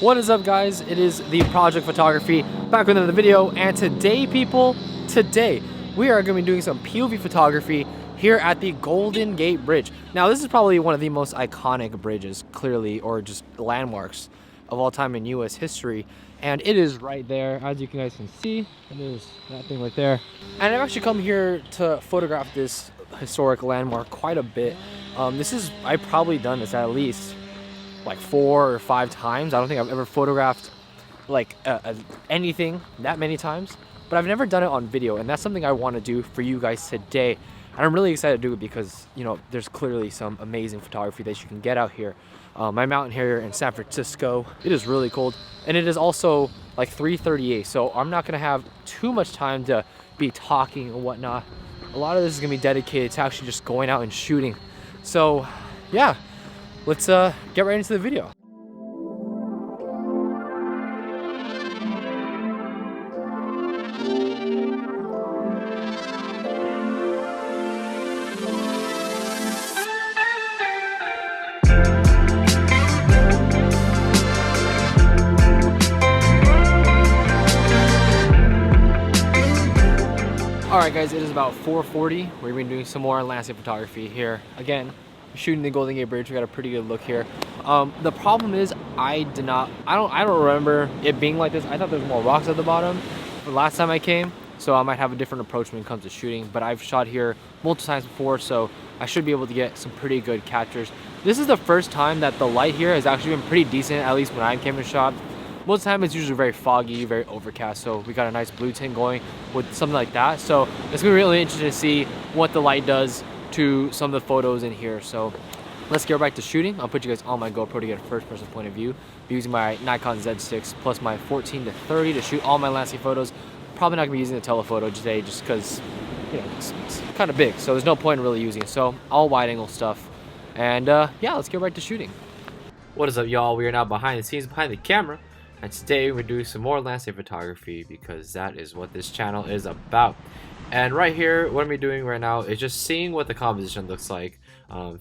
What is up, guys? It is the Project Photography back with another video, and today, people, we are going to be doing some POV photography here at the Golden Gate Bridge. Now, this is probably one of the most iconic bridges, clearly, or just landmarks of all time in U.S. history, and it is right there, as you guys can see. It is that thing right there. And I've actually come here to photograph this historic landmark quite a bit. I've probably done this at least like 4 or 5 times. I don't think I've ever photographed like anything that many times, but I've never done it on video, and that's something I want to do for you guys today. And I'm really excited to do it because, you know, there's clearly some amazing photography that you can get out here. I'm out here in San Francisco. It is really cold, and it is also like 3:38, so I'm not gonna have too much time to be talking and whatnot. A lot of this is gonna be dedicated to actually just going out and shooting. So yeah, let's get right into the video. Alright guys, it is about 4:40. We've been doing some more landscape photography here. Again, shooting the Golden Gate Bridge. We got a pretty good look here. The problem is I don't remember it being like this. I thought there was more rocks at the bottom the last time I came, so I might have a different approach when it comes to shooting, but I've shot here multiple times before, so I should be able to get some pretty good captures. This is the first time that the light here has actually been pretty decent, at least when I came and shot. Most of the time it's usually very foggy, very overcast, so we got a nice blue tint going with something like that. So it's gonna be really interesting to see what the light does to some of the photos in here. So let's get right to shooting. I'll put you guys on my GoPro to get a first person point of view. Be using my Nikon Z6 plus my 14-30 to shoot all my landscape photos. Probably not gonna be using the telephoto today just because, you know, it's kind of big, so there's no point in really using it. So all wide angle stuff. And yeah, let's get right to shooting. What is up, y'all? We are now behind the scenes, behind the camera. And today we're doing some more landscape photography because that is what this channel is about. And right here, what I'm doing right now is just seeing what the composition looks like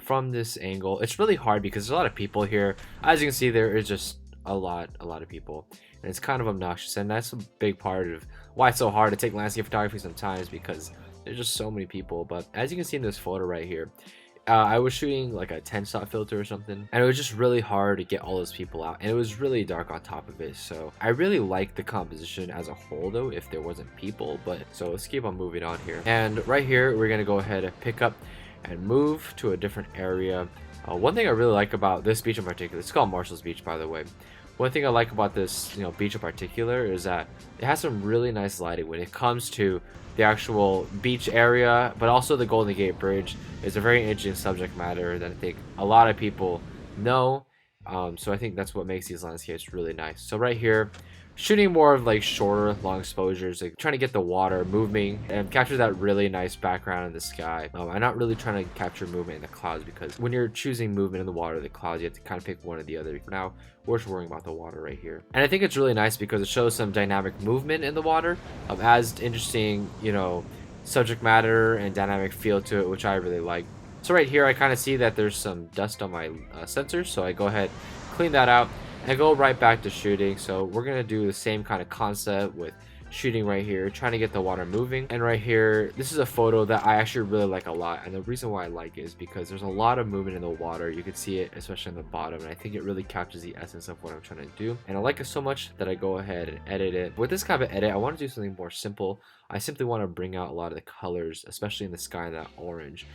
from this angle. It's really hard because there's a lot of people here. As you can see, there is just a lot of people, and it's kind of obnoxious. And that's a big part of why it's so hard to take landscape photography sometimes, because there's just so many people. But as you can see in this photo right here, I was shooting like a 10-stop filter or something, and it was just really hard to get all those people out, and it was really dark on top of it. So I really like the composition as a whole though, if there wasn't people. But so let's keep on moving on here. And right here we're gonna go ahead and pick up and move to a different area. One thing I really like about this beach in particular, it's called Marshall's Beach, by the way. One thing I like about this, you know, beach in particular is that it has some really nice lighting when it comes to the actual beach area, but also the Golden Gate Bridge is a very interesting subject matter that I think a lot of people know. So I think that's what makes these landscapes really nice. So right here, shooting more of like shorter, long exposures, like trying to get the water moving and capture that really nice background in the sky. I'm not really trying to capture movement in the clouds, because when you're choosing movement in the water or the clouds, you have to kind of pick one or the other. For now, we're just worrying about the water right here. And I think it's really nice because it shows some dynamic movement in the water, as interesting, you know, subject matter and dynamic feel to it, which I really like. So right here, I kind of see that there's some dust on my sensor, so I go ahead, clean that out, and go right back to shooting. So we're gonna do the same kind of concept with shooting right here, trying to get the water moving. And right here, this is a photo that I actually really like a lot, and the reason why I like it is because there's a lot of movement in the water. You can see it especially on the bottom, and I think it really captures the essence of what I'm trying to do, and I like it so much that I go ahead and edit it. With this kind of edit, I want to do something more simple. I simply want to bring out a lot of the colors, especially in the sky, and that orange,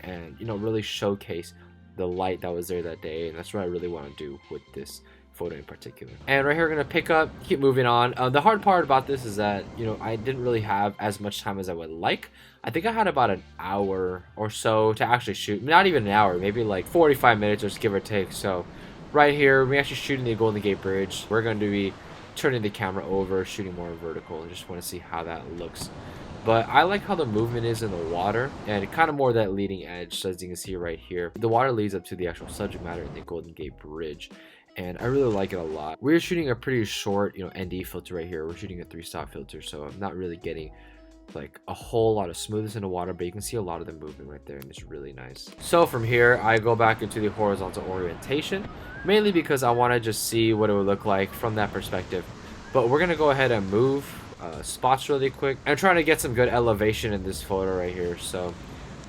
and, you know, really showcase the light that was there that day. And that's what I really want to do with this photo in particular. And right here, we're gonna pick up, keep moving on. The hard part about this is that, you know, I didn't really have as much time as I would like. I think I had about an hour or so to actually shoot. Not even an hour, maybe like 45 minutes, or just give or take. So right here, we're actually shooting the Golden Gate Bridge. We're going to be turning the camera over, shooting more vertical. I just want to see how that looks. But I like how the movement is in the water, and kind of more that leading edge. So as you can see right here, the water leads up to the actual subject matter in the Golden Gate Bridge, and I really like it a lot. We're shooting a pretty short, you know, ND filter right here. We're shooting a 3-stop filter, so I'm not really getting like a whole lot of smoothness in the water, but you can see a lot of the movement right there, and it's really nice. So from here, I go back into the horizontal orientation, mainly because I want to just see what it would look like from that perspective. But we're going to go ahead and move spots really quick. I'm trying to get some good elevation in this photo right here. So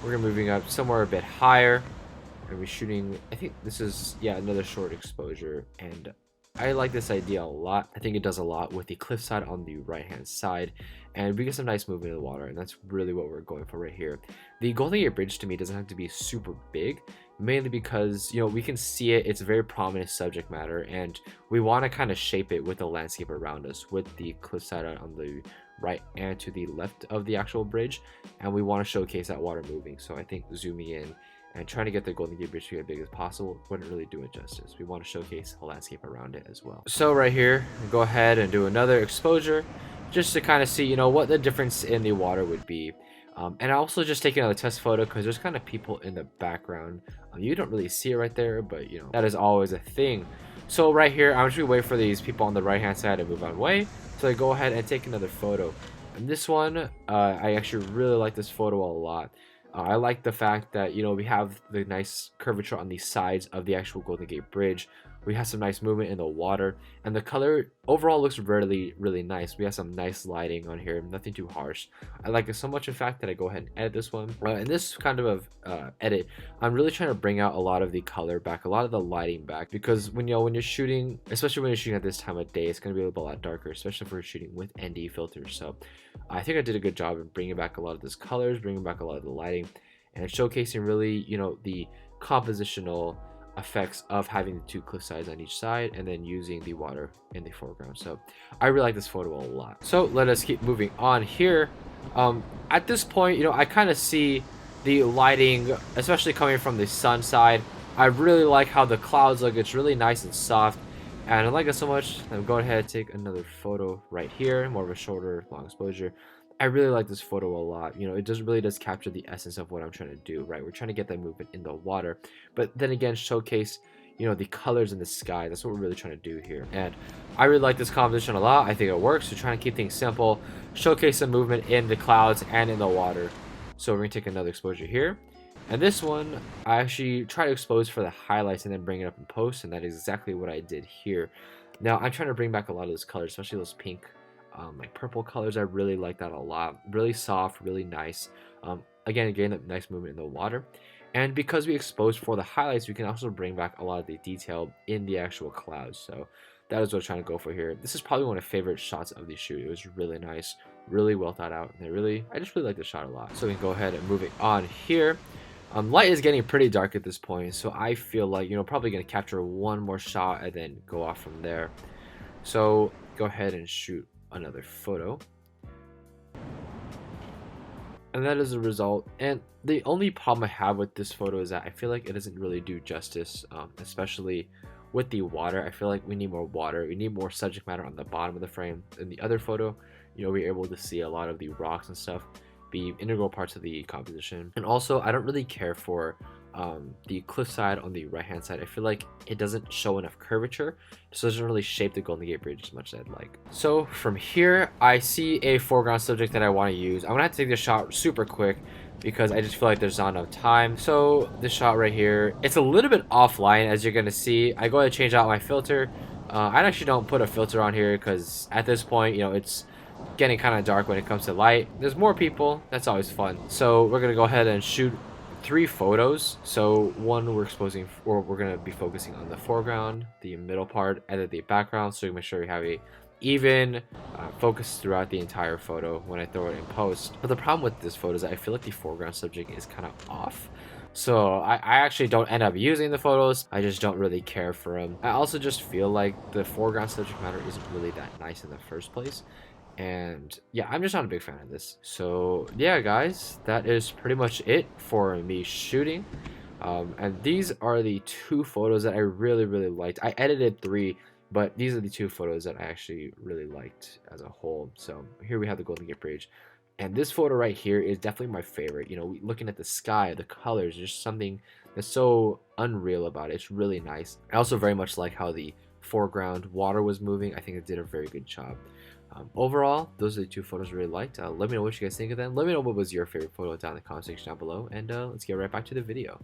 we're moving up somewhere a bit higher, and we're shooting, I think this is, yeah, another short exposure, and I like this idea a lot. I think it does a lot with the cliffside on the right hand side, and we get some nice movement in the water, and that's really what we're going for right here. The Golden Gate Bridge to me doesn't have to be super big, mainly because, you know, we can see it, it's a very prominent subject matter, and we want to kind of shape it with the landscape around us, with the cliffside on the right and to the left of the actual bridge, and we want to showcase that water moving. So I think zooming in and trying to get the Golden Gate Bridge to be as big as possible wouldn't really do it justice. We want to showcase the landscape around it as well. So right here, go ahead and do another exposure just to kind of see, you know, what the difference in the water would be. And I also just take another test photo because there's kind of people in the background. You don't really see it right there, but you know, that is always a thing. So right here, I'm just gonna wait for these people on the right hand side to move on way. So I go ahead and take another photo. And this one, I actually really like this photo a lot. I like the fact that, you know, we have the nice curvature on the sides of the actual Golden Gate Bridge. We have some nice movement in the water, and the color overall looks really, really nice. We have some nice lighting on here, nothing too harsh. I like it so much, in fact, that I go ahead and edit this one. In this kind of edit, I'm really trying to bring out a lot of the color back, a lot of the lighting back, because when you're shooting, especially when you're shooting at this time of day, it's going to be a lot darker, especially if we're shooting with ND filters. So I think I did a good job in bringing back a lot of these colors, bringing back a lot of the lighting, and showcasing really, you know, the compositional effects of having the two cliff sides on each side, and then using the water in the foreground. So I really like this photo a lot. So let us keep moving on here. At this point, you know, I kind of see the lighting, especially coming from the sun side. I really like how the clouds look. It's really nice and soft, and I like it so much. I'm going ahead and take another photo right here, more of a shorter, long exposure. I really like this photo a lot. You know, it really does capture the essence of what I'm trying to do, right? We're trying to get that movement in the water, but then again, showcase, you know, the colors in the sky. That's what we're really trying to do here. And I really like this composition a lot. I think it works. We're trying to keep things simple, showcase some movement in the clouds and in the water. So we're gonna take another exposure here. And this one, I actually try to expose for the highlights and then bring it up in post, and that is exactly what I did here. Now, I'm trying to bring back a lot of those colors, especially those pink, like purple colors. I really like that a lot. Really soft, really nice. Again, that nice movement in the water. And because we exposed for the highlights, we can also bring back a lot of the detail in the actual clouds. So that is what I'm trying to go for here. This is probably one of my favorite shots of the shoot. It was really nice, really well thought out, and I just really like the shot a lot. So we can go ahead and move it on here. Light is getting pretty dark at this point, so I feel like, you know, probably gonna capture one more shot and then go off from there. So go ahead and shoot another photo, and that is the result. And the only problem I have with this photo is that I feel like it doesn't really do justice, especially with the water. I feel like we need more water, we need more subject matter on the bottom of the frame. In the other photo, you know, we're able to see a lot of the rocks and stuff be integral parts of the composition. And also, I don't really care for the cliffside on the right hand side. I feel like it doesn't show enough curvature, so it doesn't really shape the Golden Gate Bridge as much as I'd like. So from here, I see a foreground subject that I want to use. I'm gonna have to take this shot super quick because I just feel like there's not enough time. So this shot right here, it's a little bit offline, as you're gonna see. I go ahead and change out my filter. I actually don't put a filter on here because at this point, you know, it's getting kind of dark when it comes to light. There's more people, that's always fun. So we're gonna go ahead and shoot 3 photos. So one, we're gonna be focusing on the foreground, the middle part, and then the background, so you make sure we have a even focus throughout the entire photo when I throw it in post. But the problem with this photo is that I feel like the foreground subject is kind of off. So I actually don't end up using the photos. I just don't really care for them. I also just feel like the foreground subject matter isn't really that nice in the first place. And yeah, I'm just not a big fan of this. So yeah, guys, that is pretty much it for me shooting. And these are the 2 photos that I really liked. I edited 3, but these are the 2 photos that I actually really liked as a whole. So here we have the Golden Gate Bridge, and this photo right here is definitely my favorite. You know, looking at the sky, the colors, there's something that's so unreal about it. It's really nice. I also very much like how the foreground water was moving. I think it did a very good job. Overall, those are the 2 photos I really liked. Let me know what you guys think of them. Let me know what was your favorite photo down in the comment section down below, and let's get right back to the video.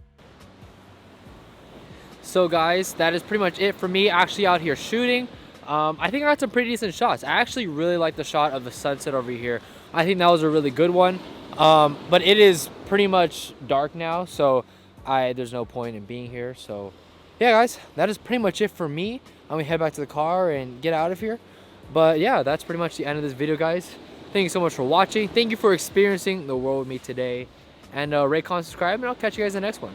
So guys, that is pretty much it for me actually out here shooting. I think I got some pretty decent shots. I actually really like the shot of the sunset over here. I think that was a really good one. But it is pretty much dark now, so there's no point in being here. So yeah guys, that is pretty much it for me. I'm gonna head back to the car and get out of here. But yeah, that's pretty much the end of this video, guys. Thank you so much for watching. Thank you for experiencing the world with me today. And rate, comment, subscribe, and I'll catch you guys in the next one.